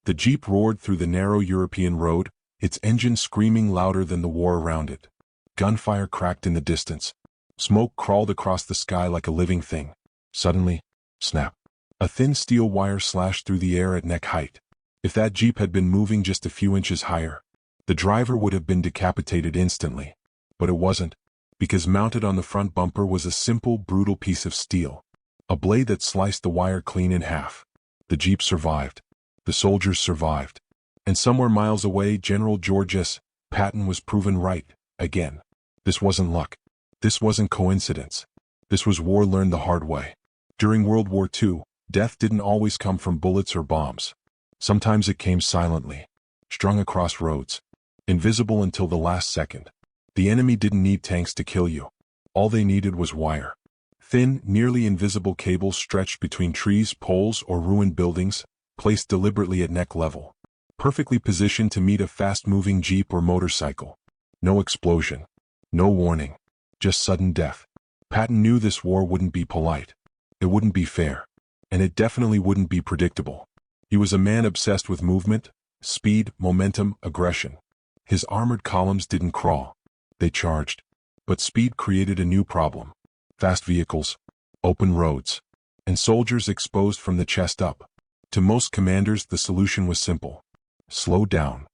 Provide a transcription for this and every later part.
The Jeep roared through the narrow European road, its engine screaming louder than the war around it. Gunfire cracked in the distance. Smoke crawled across the sky like a living thing. Suddenly, snap. A thin steel wire slashed through the air at neck height. If that Jeep had been moving just a few inches higher, the driver would have been decapitated instantly. But it wasn't, because mounted on the front bumper was a simple, brutal piece of steel. A blade that sliced the wire clean in half. The Jeep survived. The soldiers survived. And somewhere miles away, General George S. Patton was proven right, again. This wasn't luck. This wasn't coincidence. This was war learned the hard way. During World War II, death didn't always come from bullets or bombs. Sometimes it came silently, strung across roads, invisible until the last second. The enemy didn't need tanks to kill you. All they needed was wire. Thin, nearly invisible cables stretched between trees, poles, or ruined buildings, placed deliberately at neck level, perfectly positioned to meet a fast-moving Jeep or motorcycle. No explosion. No warning. Just sudden death. Patton knew this war wouldn't be polite. It wouldn't be fair. And it definitely wouldn't be predictable. He was a man obsessed with movement, speed, momentum, aggression. His armored columns didn't crawl. They charged. But speed created a new problem. Fast vehicles, open roads, and soldiers exposed from the chest up. To most commanders, the solution was simple. Slow down.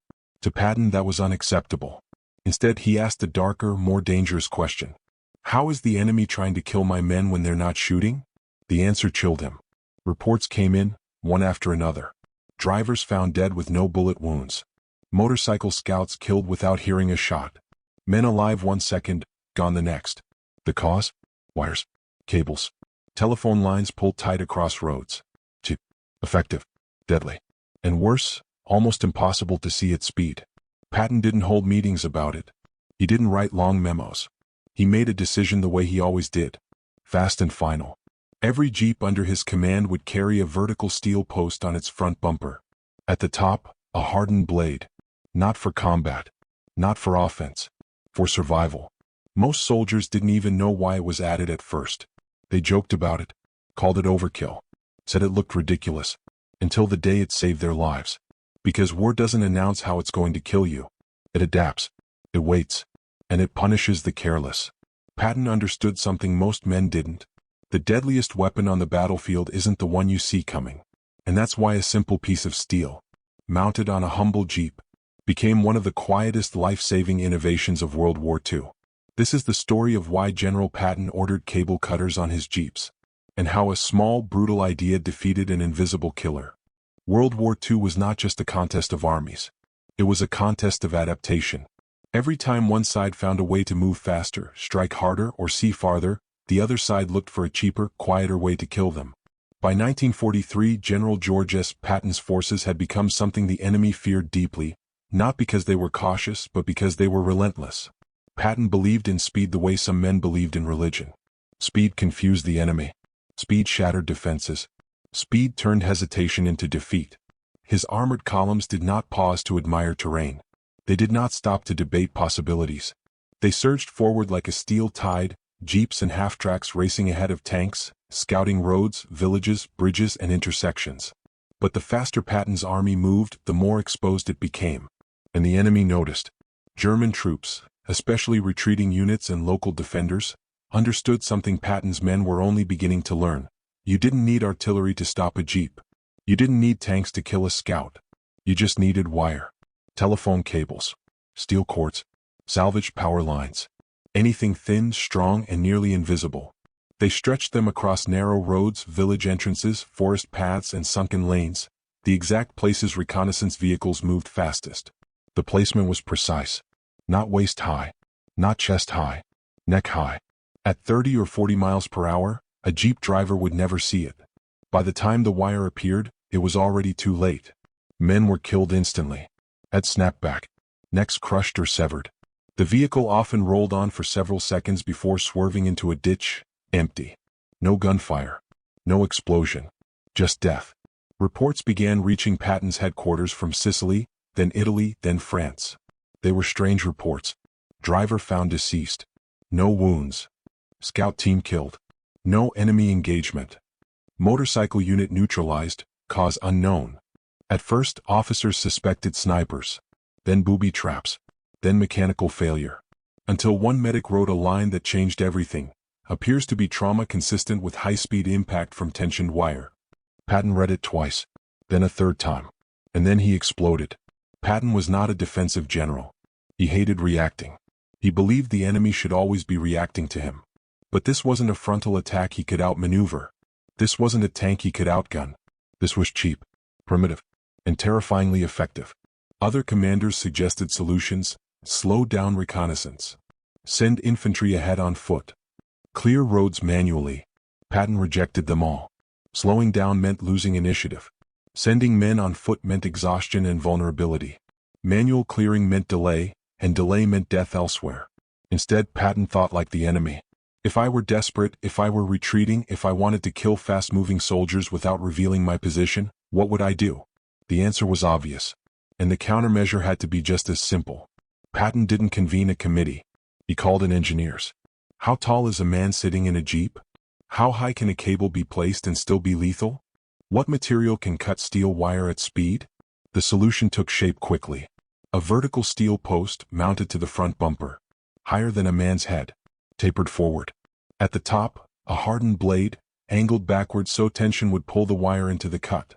To Patton, that was unacceptable. Instead, he asked a darker, more dangerous question. How is the enemy trying to kill my men when they're not shooting? The answer chilled him. Reports came in, one after another. Drivers found dead with no bullet wounds. Motorcycle scouts killed without hearing a shot. Men alive 1 second, gone the next. The cause? Wires. Cables. Telephone lines pulled tight across roads. Cheap. Effective. Deadly. And worse, almost impossible to see at speed. Patton didn't hold meetings about it. He didn't write long memos. He made a decision the way he always did. Fast and final. Every Jeep under his command would carry a vertical steel post on its front bumper. At the top, a hardened blade. Not for combat. Not for offense. For survival. Most soldiers didn't even know why it was added at first. They joked about it, called it overkill, said it looked ridiculous, until the day it saved their lives. Because war doesn't announce how it's going to kill you. It adapts. It waits. And it punishes the careless. Patton understood something most men didn't. The deadliest weapon on the battlefield isn't the one you see coming. And that's why a simple piece of steel, mounted on a humble Jeep, became one of the quietest life-saving innovations of World War II. This is the story of why General Patton ordered cable cutters on his Jeeps, and how a small, brutal idea defeated an invisible killer. World War II was not just a contest of armies. It was a contest of adaptation. Every time one side found a way to move faster, strike harder, or see farther, the other side looked for a cheaper, quieter way to kill them. By 1943, General George S. Patton's forces had become something the enemy feared deeply, not because they were cautious, but because they were relentless. Patton believed in speed the way some men believed in religion. Speed confused the enemy. Speed shattered defenses. Speed turned hesitation into defeat. His armored columns did not pause to admire terrain. They did not stop to debate possibilities. They surged forward like a steel tide, Jeeps and half-tracks racing ahead of tanks, scouting roads, villages, bridges, and intersections. But the faster Patton's army moved, the more exposed it became. And the enemy noticed. German troops, especially retreating units and local defenders, understood something Patton's men were only beginning to learn. You didn't need artillery to stop a Jeep. You didn't need tanks to kill a scout. You just needed wire. Telephone cables. Steel cords. Salvaged power lines. Anything thin, strong, and nearly invisible. They stretched them across narrow roads, village entrances, forest paths, and sunken lanes, the exact places reconnaissance vehicles moved fastest. The placement was precise. Not waist high. Not chest high. Neck high. At 30 or 40 miles per hour, a Jeep driver would never see it. By the time the wire appeared, it was already too late. Men were killed instantly. Heads snapped back. Necks crushed or severed. The vehicle often rolled on for several seconds before swerving into a ditch, empty. No gunfire. No explosion. Just death. Reports began reaching Patton's headquarters from Sicily, then Italy, then France. They were strange reports. Driver found deceased. No wounds. Scout team killed. No enemy engagement. Motorcycle unit neutralized, cause unknown. At first, officers suspected snipers, then booby traps, then mechanical failure. Until one medic wrote a line that changed everything. Appears to be trauma consistent with high-speed impact from tensioned wire. Patton read it twice, then a third time. And then he exploded. Patton was not a defensive general. He hated reacting. He believed the enemy should always be reacting to him. But this wasn't a frontal attack he could outmaneuver. This wasn't a tank he could outgun. This was cheap, primitive, and terrifyingly effective. Other commanders suggested solutions: slow down reconnaissance, send infantry ahead on foot, clear roads manually. Patton rejected them all. Slowing down meant losing initiative. Sending men on foot meant exhaustion and vulnerability. Manual clearing meant delay, and delay meant death elsewhere. Instead, Patton thought like the enemy. If I were desperate, if I were retreating, if I wanted to kill fast-moving soldiers without revealing my position, what would I do? The answer was obvious. And the countermeasure had to be just as simple. Patton didn't convene a committee. He called in engineers. How tall is a man sitting in a jeep? How high can a cable be placed and still be lethal? What material can cut steel wire at speed? The solution took shape quickly. A vertical steel post mounted to the front bumper, higher than a man's head, tapered forward. At the top, a hardened blade, angled backward so tension would pull the wire into the cut.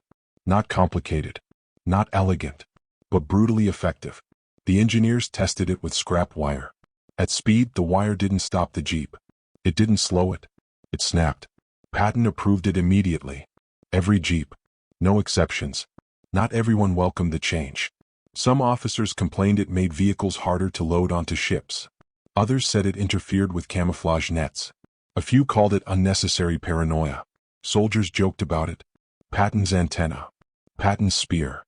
Not complicated, not elegant, but brutally effective. The engineers tested it with scrap wire. At speed, the wire didn't stop the jeep. It didn't slow it. It snapped. Patton approved it immediately. Every jeep. No exceptions. Not everyone welcomed the change. Some officers complained it made vehicles harder to load onto ships. Others said it interfered with camouflage nets. A few called it unnecessary paranoia. Soldiers joked about it. Patton's antenna. Patton's spear.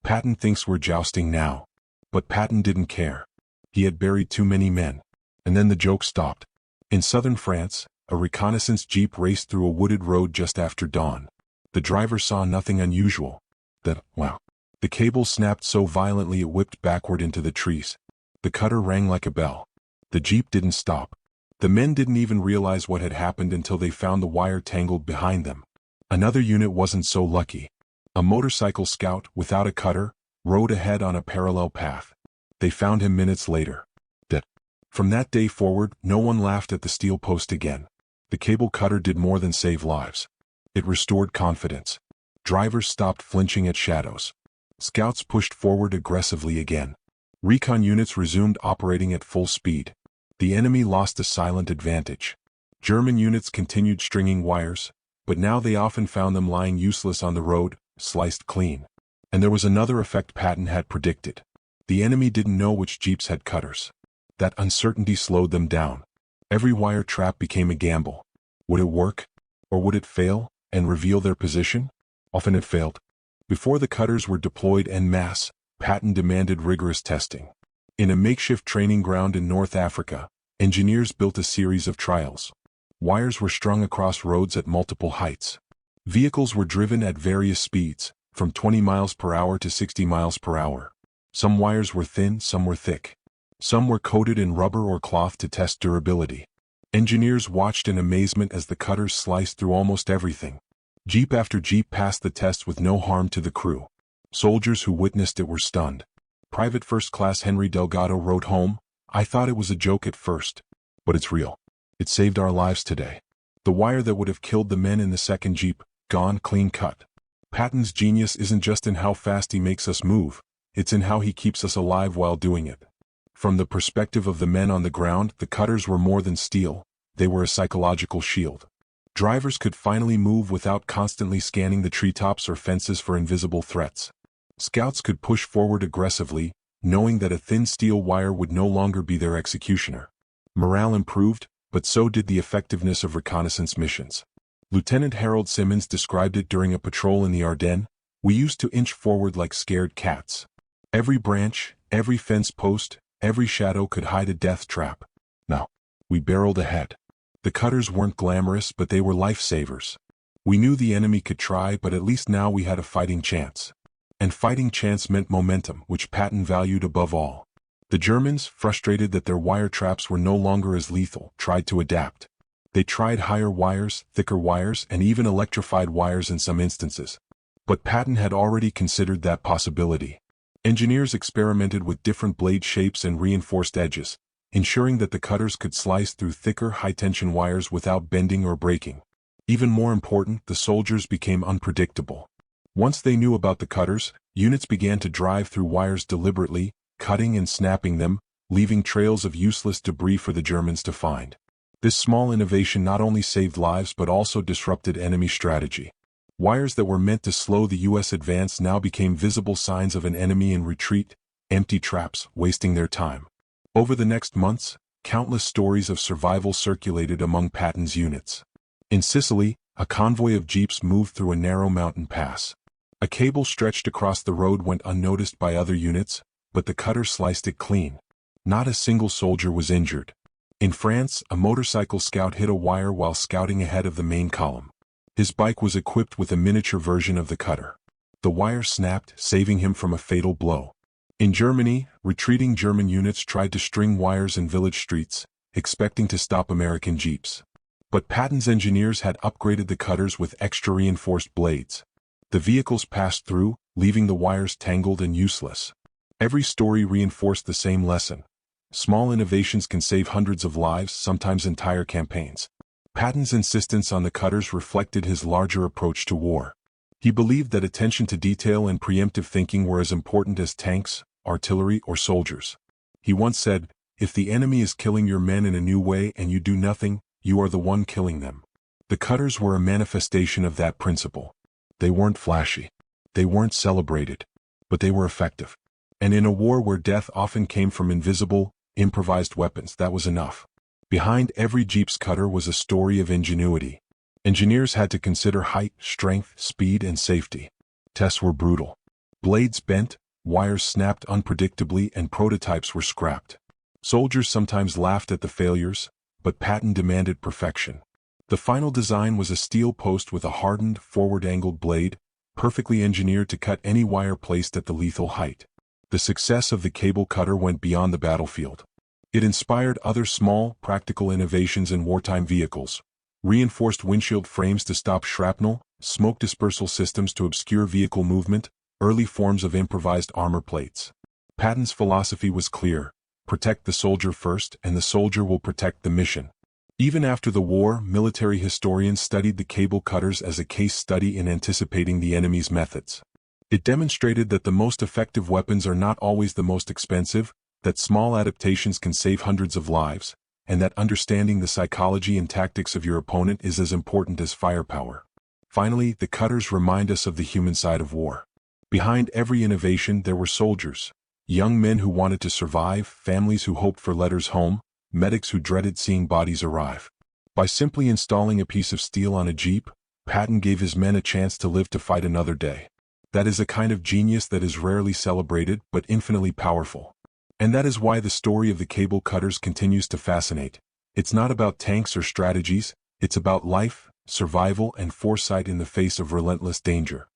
Patton thinks we're jousting now. But Patton didn't care. He had buried too many men. And then the joke stopped. In southern France, a reconnaissance jeep raced through a wooded road just after dawn. The driver saw nothing unusual. The cable snapped so violently it whipped backward into the trees. The cutter rang like a bell. The jeep didn't stop. The men didn't even realize what had happened until they found the wire tangled behind them. Another unit wasn't so lucky. A motorcycle scout, without a cutter, rode ahead on a parallel path. They found him minutes later. Dead. From that day forward, no one laughed at the steel post again. The cable cutter did more than save lives. It restored confidence. Drivers stopped flinching at shadows. Scouts pushed forward aggressively again. Recon units resumed operating at full speed. The enemy lost a silent advantage. German units continued stringing wires, but now they often found them lying useless on the road, sliced clean. And there was another effect Patton had predicted. The enemy didn't know which jeeps had cutters. That uncertainty slowed them down. Every wire trap became a gamble. Would it work? Or would it fail and reveal their position? Often it failed. Before the cutters were deployed en masse, Patton demanded rigorous testing. In a makeshift training ground in North Africa, engineers built a series of trials. Wires were strung across roads at multiple heights. Vehicles were driven at various speeds, from 20 miles per hour to 60 miles per hour. Some wires were thin, some were thick. Some were coated in rubber or cloth to test durability. Engineers watched in amazement as the cutters sliced through almost everything. Jeep after jeep passed the test with no harm to the crew. Soldiers who witnessed it were stunned. Private First Class Henry Delgado wrote home, "I thought it was a joke at first, but it's real. It saved our lives today. The wire that would have killed the men in the second jeep, gone clean cut." Patton's genius isn't just in how fast he makes us move, it's in how he keeps us alive while doing it. From the perspective of the men on the ground, the cutters were more than steel, they were a psychological shield. Drivers could finally move without constantly scanning the treetops or fences for invisible threats. Scouts could push forward aggressively, knowing that a thin steel wire would no longer be their executioner. Morale improved, but so did the effectiveness of reconnaissance missions. Lieutenant Harold Simmons described it during a patrol in the Ardennes. "We used to inch forward like scared cats. Every branch, every fence post, every shadow could hide a death trap. Now, we barreled ahead. The cutters weren't glamorous, but they were lifesavers. We knew the enemy could try, but at least now we had a fighting chance." And fighting chance meant momentum, which Patton valued above all. The Germans, frustrated that their wire traps were no longer as lethal, tried to adapt. They tried higher wires, thicker wires, and even electrified wires in some instances. But Patton had already considered that possibility. Engineers experimented with different blade shapes and reinforced edges, ensuring that the cutters could slice through thicker high-tension wires without bending or breaking. Even more important, the soldiers became unpredictable. Once they knew about the cutters, units began to drive through wires deliberately, cutting and snapping them, leaving trails of useless debris for the Germans to find. This small innovation not only saved lives but also disrupted enemy strategy. Wires that were meant to slow the U.S. advance now became visible signs of an enemy in retreat, empty traps, wasting their time. Over the next months, countless stories of survival circulated among Patton's units. In Sicily, a convoy of jeeps moved through a narrow mountain pass. A cable stretched across the road went unnoticed by other units, but the cutter sliced it clean. Not a single soldier was injured. In France, a motorcycle scout hit a wire while scouting ahead of the main column. His bike was equipped with a miniature version of the cutter. The wire snapped, saving him from a fatal blow. In Germany, retreating German units tried to string wires in village streets, expecting to stop American jeeps. But Patton's engineers had upgraded the cutters with extra reinforced blades. The vehicles passed through, leaving the wires tangled and useless. Every story reinforced the same lesson. Small innovations can save hundreds of lives, sometimes entire campaigns. Patton's insistence on the cutters reflected his larger approach to war. He believed that attention to detail and preemptive thinking were as important as tanks, artillery, or soldiers. He once said, "If the enemy is killing your men in a new way and you do nothing, you are the one killing them." The cutters were a manifestation of that principle. They weren't flashy. They weren't celebrated. But they were effective. And in a war where death often came from invisible, improvised weapons, that was enough. Behind every jeep's cutter was a story of ingenuity. Engineers had to consider height, strength, speed, and safety. Tests were brutal. Blades bent, wires snapped unpredictably, and prototypes were scrapped. Soldiers sometimes laughed at the failures, but Patton demanded perfection. The final design was a steel post with a hardened, forward-angled blade, perfectly engineered to cut any wire placed at the lethal height. The success of the cable cutter went beyond the battlefield. It inspired other small, practical innovations in wartime vehicles: reinforced windshield frames to stop shrapnel, smoke dispersal systems to obscure vehicle movement, early forms of improvised armor plates. Patton's philosophy was clear: protect the soldier first, and the soldier will protect the mission. Even after the war, military historians studied the cable cutters as a case study in anticipating the enemy's methods. It demonstrated that the most effective weapons are not always the most expensive, that small adaptations can save hundreds of lives, and that understanding the psychology and tactics of your opponent is as important as firepower. Finally, the cutters remind us of the human side of war. Behind every innovation there were soldiers, young men who wanted to survive, families who hoped for letters home, medics who dreaded seeing bodies arrive. By simply installing a piece of steel on a jeep, Patton gave his men a chance to live to fight another day. That is a kind of genius that is rarely celebrated but infinitely powerful. And that is why the story of the cable cutters continues to fascinate. It's not about tanks or strategies, it's about life, survival, and foresight in the face of relentless danger.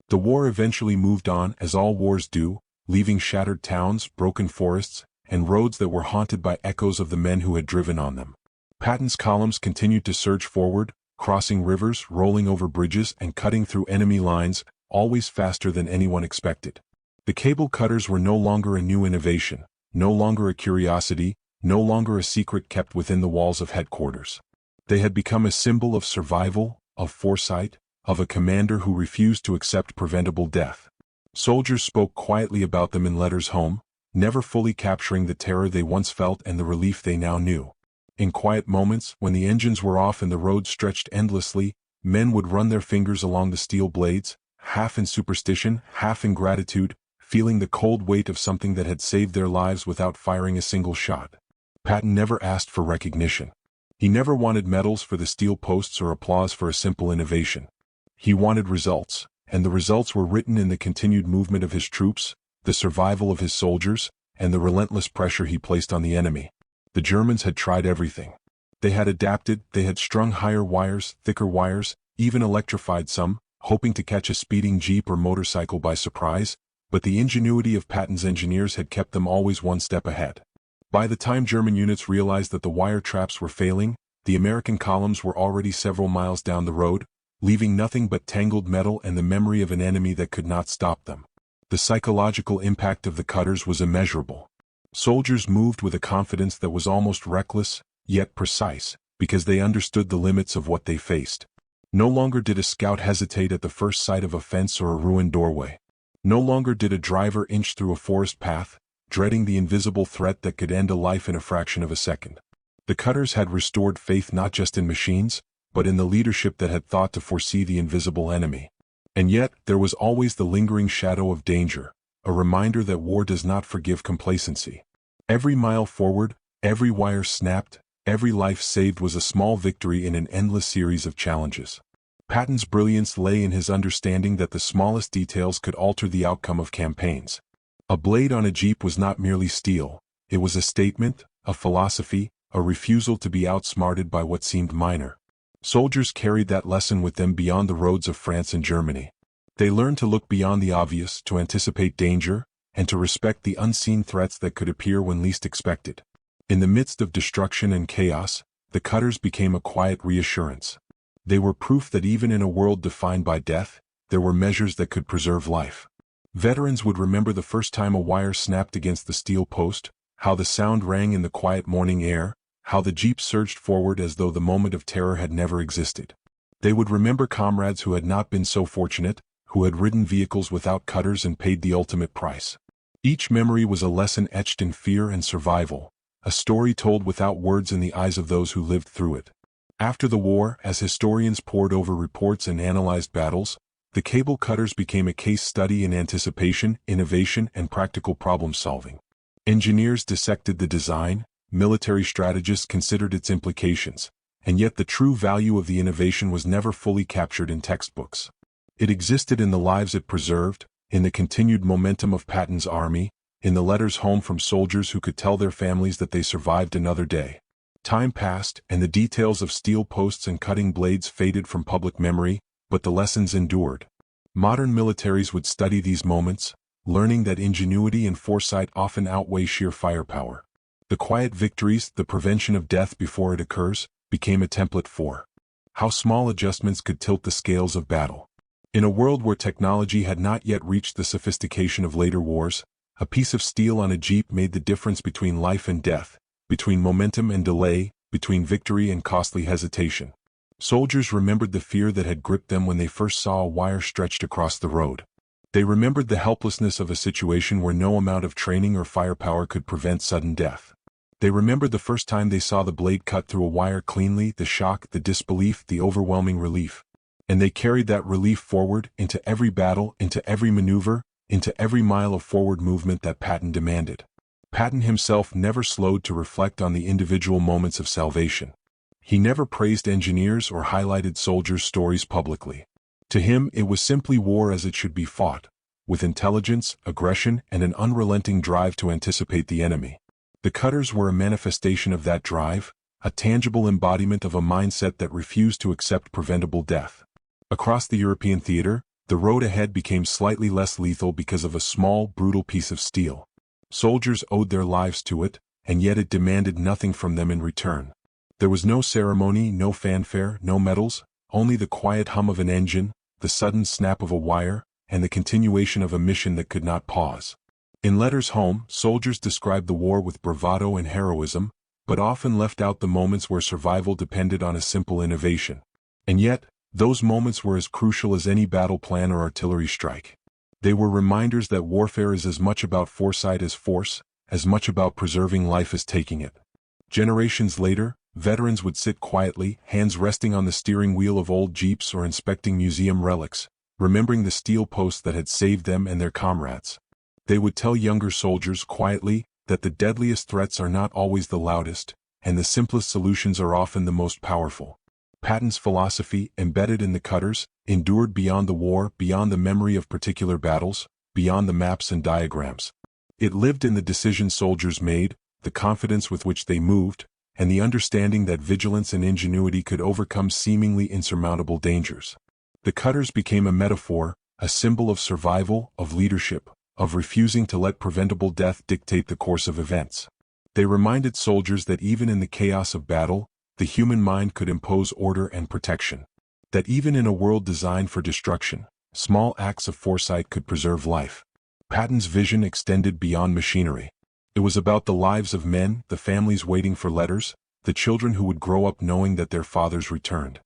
The war eventually moved on, as all wars do, leaving shattered towns, broken forests, and roads that were haunted by echoes of the men who had driven on them. Patton's columns continued to surge forward, crossing rivers, rolling over bridges, and cutting through enemy lines, always faster than anyone expected. The cable cutters were no longer a new innovation, no longer a curiosity, no longer a secret kept within the walls of headquarters. They had become a symbol of survival, of foresight, of a commander who refused to accept preventable death. Soldiers spoke quietly about them in letters home, never fully capturing the terror they once felt and the relief they now knew. In quiet moments, when the engines were off and the road stretched endlessly, men would run their fingers along the steel blades, half in superstition, half in gratitude, feeling the cold weight of something that had saved their lives without firing a single shot. Patton never asked for recognition. He never wanted medals for the steel posts or applause for a simple innovation. He wanted results, and the results were written in the continued movement of his troops, the survival of his soldiers, and the relentless pressure he placed on the enemy. The Germans had tried everything. They had adapted, they had strung higher wires, thicker wires, even electrified some, hoping to catch a speeding jeep or motorcycle by surprise, but the ingenuity of Patton's engineers had kept them always one step ahead. By the time German units realized that the wire traps were failing, the American columns were already several miles down the road, leaving nothing but tangled metal and the memory of an enemy that could not stop them. The psychological impact of the cutters was immeasurable. Soldiers moved with a confidence that was almost reckless, yet precise, because they understood the limits of what they faced. No longer did a scout hesitate at the first sight of a fence or a ruined doorway. No longer did a driver inch through a forest path, dreading the invisible threat that could end a life in a fraction of a second. The cutters had restored faith not just in machines, but in the leadership that had thought to foresee the invisible enemy. And yet, there was always the lingering shadow of danger, a reminder that war does not forgive complacency. Every mile forward, every wire snapped, every life saved was a small victory in an endless series of challenges. Patton's brilliance lay in his understanding that the smallest details could alter the outcome of campaigns. A blade on a jeep was not merely steel, it was a statement, a philosophy, a refusal to be outsmarted by what seemed minor. Soldiers carried that lesson with them beyond the roads of France and Germany. They learned to look beyond the obvious, to anticipate danger, and to respect the unseen threats that could appear when least expected. In the midst of destruction and chaos, the cutters became a quiet reassurance. They were proof that even in a world defined by death, there were measures that could preserve life. Veterans would remember the first time a wire snapped against the steel post, how the sound rang in the quiet morning air, how the jeep surged forward as though the moment of terror had never existed. They would remember comrades who had not been so fortunate, who had ridden vehicles without cutters and paid the ultimate price. Each memory was a lesson etched in fear and survival, a story told without words in the eyes of those who lived through it. After the war, as historians pored over reports and analyzed battles, the cable cutters became a case study in anticipation, innovation, and practical problem-solving. Engineers dissected the design, military strategists considered its implications, and yet the true value of the innovation was never fully captured in textbooks. It existed in the lives it preserved, in the continued momentum of Patton's army, in the letters home from soldiers who could tell their families that they survived another day. Time passed, and the details of steel posts and cutting blades faded from public memory, but the lessons endured. Modern militaries would study these moments, learning that ingenuity and foresight often outweigh sheer firepower. The quiet victories, the prevention of death before it occurs, became a template for how small adjustments could tilt the scales of battle. In a world where technology had not yet reached the sophistication of later wars, a piece of steel on a jeep made the difference between life and death, between momentum and delay, between victory and costly hesitation. Soldiers remembered the fear that had gripped them when they first saw a wire stretched across the road. They remembered the helplessness of a situation where no amount of training or firepower could prevent sudden death. They remembered the first time they saw the blade cut through a wire cleanly, the shock, the disbelief, the overwhelming relief. And they carried that relief forward, into every battle, into every maneuver, into every mile of forward movement that Patton demanded. Patton himself never slowed to reflect on the individual moments of salvation. He never praised engineers or highlighted soldiers' stories publicly. To him, it was simply war as it should be fought, with intelligence, aggression, and an unrelenting drive to anticipate the enemy. The cutters were a manifestation of that drive, a tangible embodiment of a mindset that refused to accept preventable death. Across the European theater, the road ahead became slightly less lethal because of a small, brutal piece of steel. Soldiers owed their lives to it, and yet it demanded nothing from them in return. There was no ceremony, no fanfare, no medals, only the quiet hum of an engine, the sudden snap of a wire, and the continuation of a mission that could not pause. In letters home, soldiers described the war with bravado and heroism, but often left out the moments where survival depended on a simple innovation. And yet, those moments were as crucial as any battle plan or artillery strike. They were reminders that warfare is as much about foresight as force, as much about preserving life as taking it. Generations later, veterans would sit quietly, hands resting on the steering wheel of old jeeps or inspecting museum relics, remembering the steel posts that had saved them and their comrades. They would tell younger soldiers quietly that the deadliest threats are not always the loudest, and the simplest solutions are often the most powerful. Patton's philosophy, embedded in the cutters, endured beyond the war, beyond the memory of particular battles, beyond the maps and diagrams. It lived in the decisions soldiers made, the confidence with which they moved, and the understanding that vigilance and ingenuity could overcome seemingly insurmountable dangers. The cutters became a metaphor, a symbol of survival, of leadership, of refusing to let preventable death dictate the course of events. They reminded soldiers that even in the chaos of battle, the human mind could impose order and protection. That even in a world designed for destruction, small acts of foresight could preserve life. Patton's vision extended beyond machinery. It was about the lives of men, the families waiting for letters, the children who would grow up knowing that their fathers returned.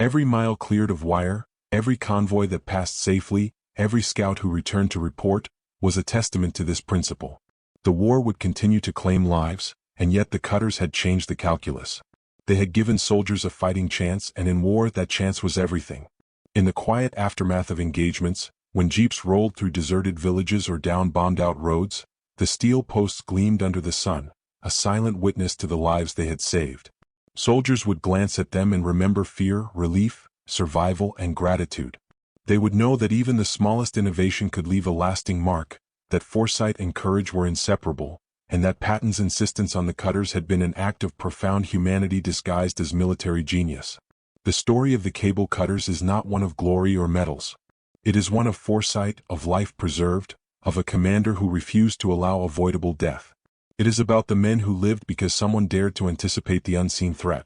Every mile cleared of wire, every convoy that passed safely, every scout who returned to report, was a testament to this principle. The war would continue to claim lives, and yet the cutters had changed the calculus. They had given soldiers a fighting chance, and in war that chance was everything. In the quiet aftermath of engagements, when jeeps rolled through deserted villages or down bombed-out roads, the steel posts gleamed under the sun, a silent witness to the lives they had saved. Soldiers would glance at them and remember fear, relief, survival, and gratitude. They would know that even the smallest innovation could leave a lasting mark, that foresight and courage were inseparable, and that Patton's insistence on the cutters had been an act of profound humanity disguised as military genius. The story of the cable cutters is not one of glory or medals. It is one of foresight, of life preserved, of a commander who refused to allow avoidable death. It is about the men who lived because someone dared to anticipate the unseen threat.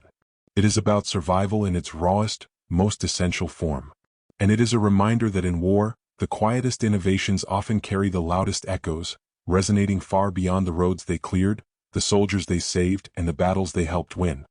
It is about survival in its rawest, most essential form. And it is a reminder that in war, the quietest innovations often carry the loudest echoes, resonating far beyond the roads they cleared, the soldiers they saved, and the battles they helped win.